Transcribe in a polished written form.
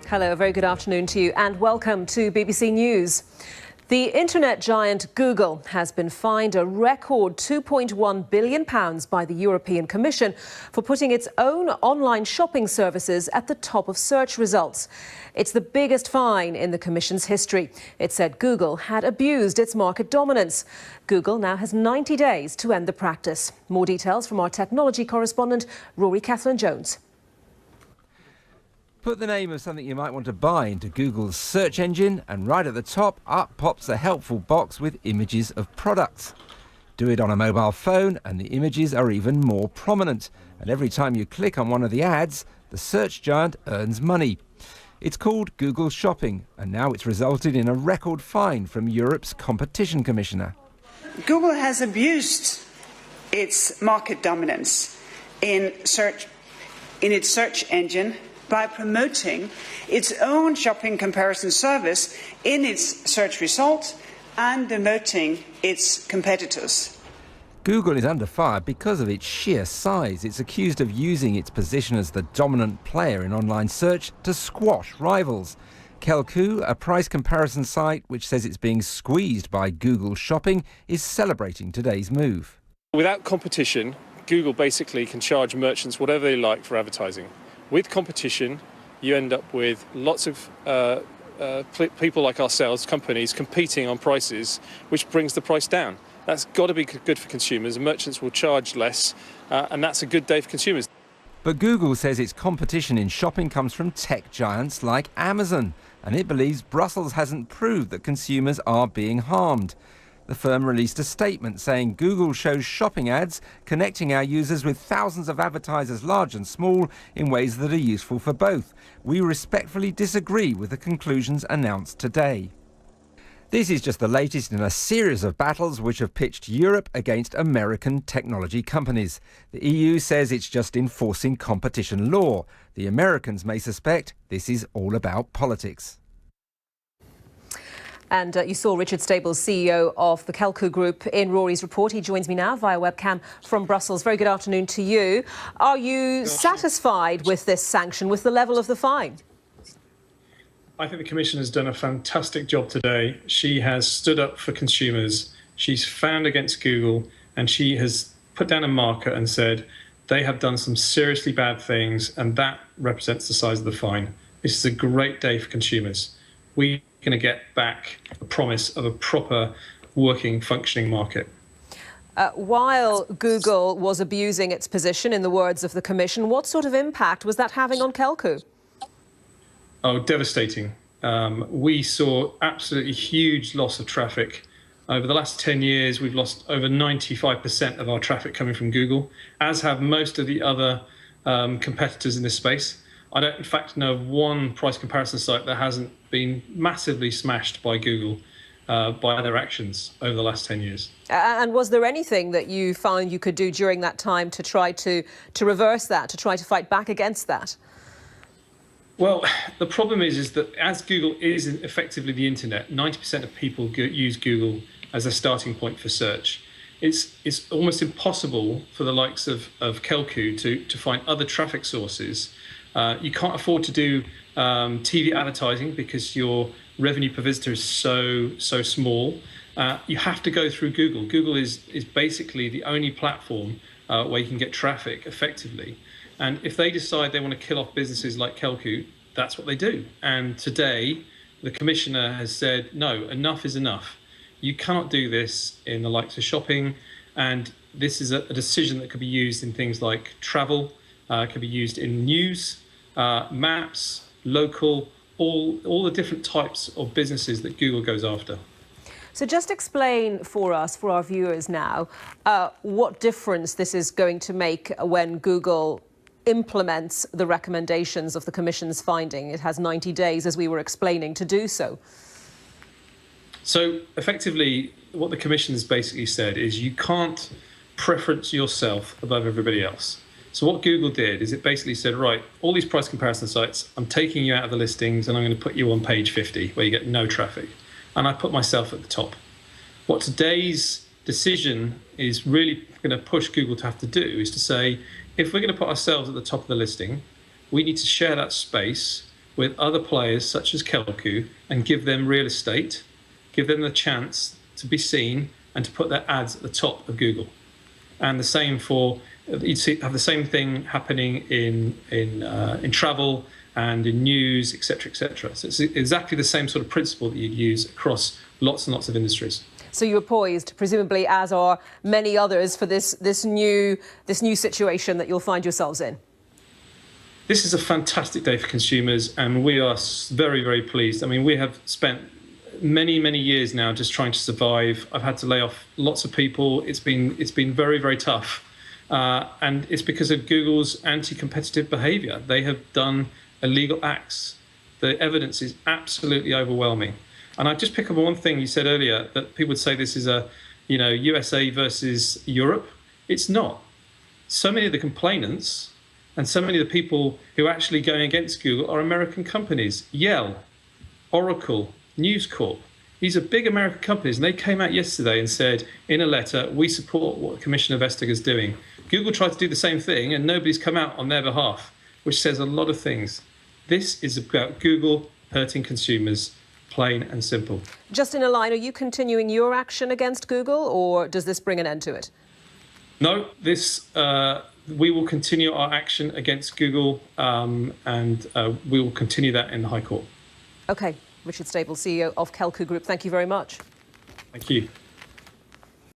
Hello, a very good afternoon to you and welcome to BBC News. The internet giant Google has been fined a record £2.1 billion by the European Commission for putting its own online shopping services at the top of search results. It's the biggest fine in the Commission's history. It said Google had abused its market dominance. Google now has 90 days to end the practice. More details from our technology correspondent, Rory Catherine-Jones. Put the name of something you might want to buy into Google's search engine and right at the top up pops a helpful box with images of products. Do it on a mobile phone and the images are even more prominent. And every time you click on one of the ads, the search giant earns money. It's called Google Shopping and now it's resulted in a record fine from Europe's Competition Commissioner. Google has abused its market dominance in its search engine by promoting its own shopping comparison service in its search results and demoting its competitors. Google is under fire because of its sheer size. It's accused of using its position as the dominant player in online search to squash rivals. Kelku, a price comparison site which says it's being squeezed by Google Shopping, is celebrating today's move. Without competition, Google basically can charge merchants whatever they like for advertising. With competition, you end up with lots of people like ourselves, companies, competing on prices, which brings the price down. That's got to be good for consumers. Merchants will charge less, and that's a good day for consumers. But Google says its competition in shopping comes from tech giants like Amazon, and it believes Brussels hasn't proved that consumers are being harmed. The firm released a statement saying Google shows shopping ads connecting our users with thousands of advertisers large and small in ways that are useful for both. We respectfully disagree with the conclusions announced today. This is just the latest in a series of battles which have pitched Europe against American technology companies. The EU says it's just enforcing competition law. The Americans may suspect this is all about politics. And you saw Richard Stables, CEO of the Kelku Group, in Rory's report. He joins me now via webcam from Brussels. Very good afternoon to you. Are you satisfied with this sanction, with the level of the fine? I think the Commission has done a fantastic job today. She has stood up for consumers. She's found against Google, and she has put down a marker and said they have done some seriously bad things, and that represents the size of the fine. This is a great day for consumers. We're going to get back a promise of a proper, working, functioning market. While Google was abusing its position, in the words of the Commission, what sort of impact was that having on Kelku? Oh, devastating. We saw absolutely huge loss of traffic. Over the last 10 years, we've lost over 95% of our traffic coming from Google, as have most of the other competitors in this space. I don't, in fact, know of one price comparison site that hasn't been massively smashed by Google by their actions over the last 10 years. And was there anything that you found you could do during that time to try to reverse that, to try to fight back against that? Well, the problem is that as Google is effectively the internet, 90% of people use Google as a starting point for search. It's almost impossible for the likes of Kelku to find other traffic sources. You can't afford to do TV advertising because your revenue per visitor is so small. You have to go through Google. Google is basically the only platform where you can get traffic effectively. And if they decide they want to kill off businesses like Kelku, that's what they do. And today, the Commissioner has said, no, enough is enough. You cannot do this in the likes of shopping. And this is a decision that could be used in things like travel, could be used in news, maps, local, all the different types of businesses that Google goes after. So just explain for us, for our viewers now, what difference this is going to make when Google implements the recommendations of the Commission's finding. It has 90 days, as we were explaining, to do so. So effectively, what the Commission has basically said is you can't preference yourself above everybody else. So what Google did is it basically said, right, all these price comparison sites, I'm taking you out of the listings and I'm going to put you on page 50 where you get no traffic. And I put myself at the top. What today's decision is really going to push Google to have to do is to say, if we're going to put ourselves at the top of the listing, we need to share that space with other players such as Kelku and give them real estate, give them the chance to be seen and to put their ads at the top of Google. And the same have the same thing happening in travel and in news, etc., etc. So it's exactly the same sort of principle that you'd use across lots and lots of industries. So you're poised, presumably, as are many others, for this new situation that you'll find yourselves in. This is a fantastic day for consumers, and we are very, very pleased. I mean, we have spent many, many years now just trying to survive. I've had to lay off lots of people. It's been very, very tough. And it's because of Google's anti-competitive behavior. They have done illegal acts. The evidence is absolutely overwhelming. And I just pick up on one thing you said earlier, that people would say this is a, USA versus Europe. It's not. So many of the complainants and so many of the people who are actually going against Google are American companies. Yale, Oracle, News Corp. These are big American companies, and they came out yesterday and said in a letter, we support what Commissioner Vestager is doing. Google tried to do the same thing, and nobody's come out on their behalf, which says a lot of things. This is about Google hurting consumers, plain and simple. Justin Align, are you continuing your action against Google, or does this bring an end to it? No, we will continue our action against Google, and we will continue that in the High Court. OK. Richard Staples, CEO of Kelku Group, thank you very much. Thank you.